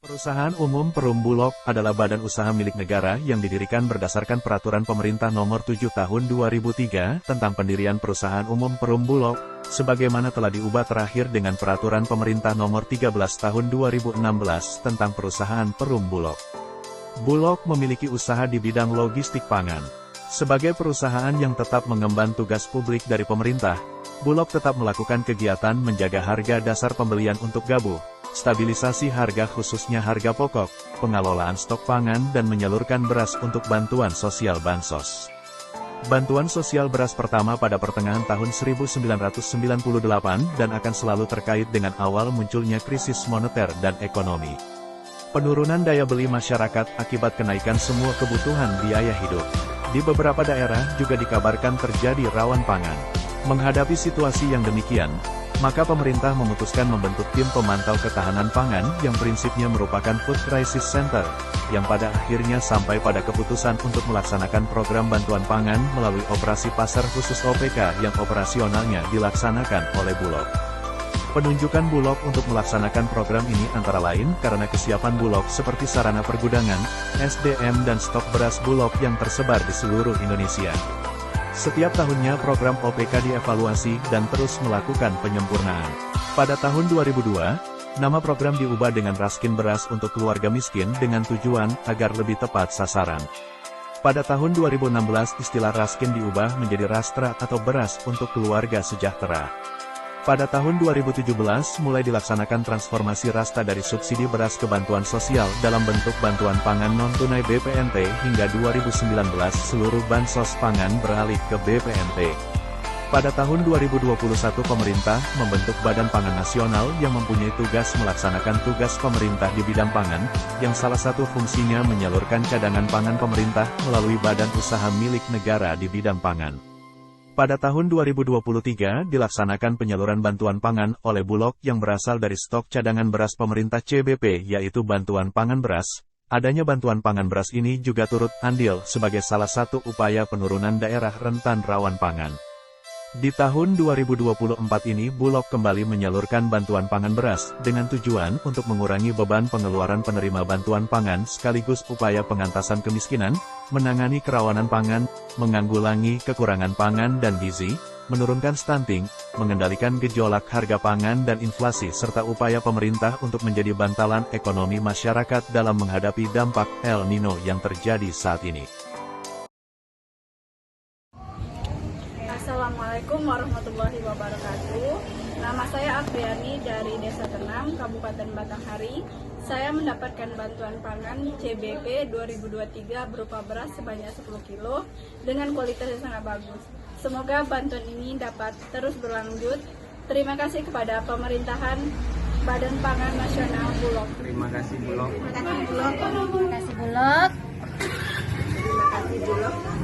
Perusahaan Umum Perum Bulog adalah badan usaha milik negara yang didirikan berdasarkan Peraturan Pemerintah Nomor 7 Tahun 2003 tentang pendirian Perusahaan Umum Perum Bulog, sebagaimana telah diubah terakhir dengan Peraturan Pemerintah Nomor 13 Tahun 2016 tentang Perusahaan Perum Bulog. Bulog memiliki usaha di bidang logistik pangan. Sebagai perusahaan yang tetap mengemban tugas publik dari pemerintah, Bulog tetap melakukan kegiatan menjaga harga dasar pembelian untuk gabuh, stabilisasi harga khususnya harga pokok, pengelolaan stok pangan dan menyalurkan beras untuk bantuan sosial Bansos. Bantuan sosial beras pertama pada pertengahan tahun 1998 dan akan selalu terkait dengan awal munculnya krisis moneter dan ekonomi. Penurunan daya beli masyarakat akibat kenaikan semua kebutuhan biaya hidup. Di beberapa daerah juga dikabarkan terjadi rawan pangan. Menghadapi situasi yang demikian, maka pemerintah memutuskan membentuk tim pemantau ketahanan pangan yang prinsipnya merupakan Food Crisis Center, yang pada akhirnya sampai pada keputusan untuk melaksanakan program bantuan pangan melalui operasi pasar khusus OPK yang operasionalnya dilaksanakan oleh Bulog. Penunjukan Bulog untuk melaksanakan program ini antara lain karena kesiapan Bulog seperti sarana pergudangan, SDM dan stok beras Bulog yang tersebar di seluruh Indonesia. Setiap tahunnya program OPK dievaluasi dan terus melakukan penyempurnaan. Pada tahun 2002, nama program diubah dengan Raskin Beras untuk keluarga miskin dengan tujuan agar lebih tepat sasaran. Pada tahun 2016 istilah Raskin diubah menjadi Rastra atau beras untuk keluarga sejahtera. Pada tahun 2017 mulai dilaksanakan transformasi Rasta dari subsidi beras ke bantuan sosial dalam bentuk bantuan pangan non-tunai BPNT hingga 2019 seluruh bansos pangan beralih ke BPNT. Pada tahun 2021 pemerintah membentuk Badan Pangan Nasional yang mempunyai tugas melaksanakan tugas pemerintah di bidang pangan, yang salah satu fungsinya menyalurkan cadangan pangan pemerintah melalui badan usaha milik negara di bidang pangan. Pada tahun 2023 dilaksanakan penyaluran bantuan pangan oleh Bulog yang berasal dari stok cadangan beras pemerintah CBP yaitu bantuan pangan beras. Adanya bantuan pangan beras ini juga turut andil sebagai salah satu upaya penurunan daerah rentan rawan pangan. Di tahun 2024 ini Bulog kembali menyalurkan bantuan pangan beras dengan tujuan untuk mengurangi beban pengeluaran penerima bantuan pangan sekaligus upaya pengentasan kemiskinan, menangani kerawanan pangan, menanggulangi kekurangan pangan dan gizi, menurunkan stunting, mengendalikan gejolak harga pangan dan inflasi serta upaya pemerintah untuk menjadi bantalan ekonomi masyarakat dalam menghadapi dampak El Nino yang terjadi saat ini. Assalamualaikum warahmatullahi wabarakatuh. Nama saya Afriani dari Desa Tenang, Kabupaten Batanghari. Saya mendapatkan bantuan pangan CBP 2023 berupa beras sebanyak 10 kilo dengan kualitas yang sangat bagus. Semoga bantuan ini dapat terus berlanjut. Terima kasih kepada pemerintahan Badan Pangan Nasional Bulog. Terima kasih Bulog. Terima kasih Bulog. Terima kasih Bulog. Terima kasih Bulog.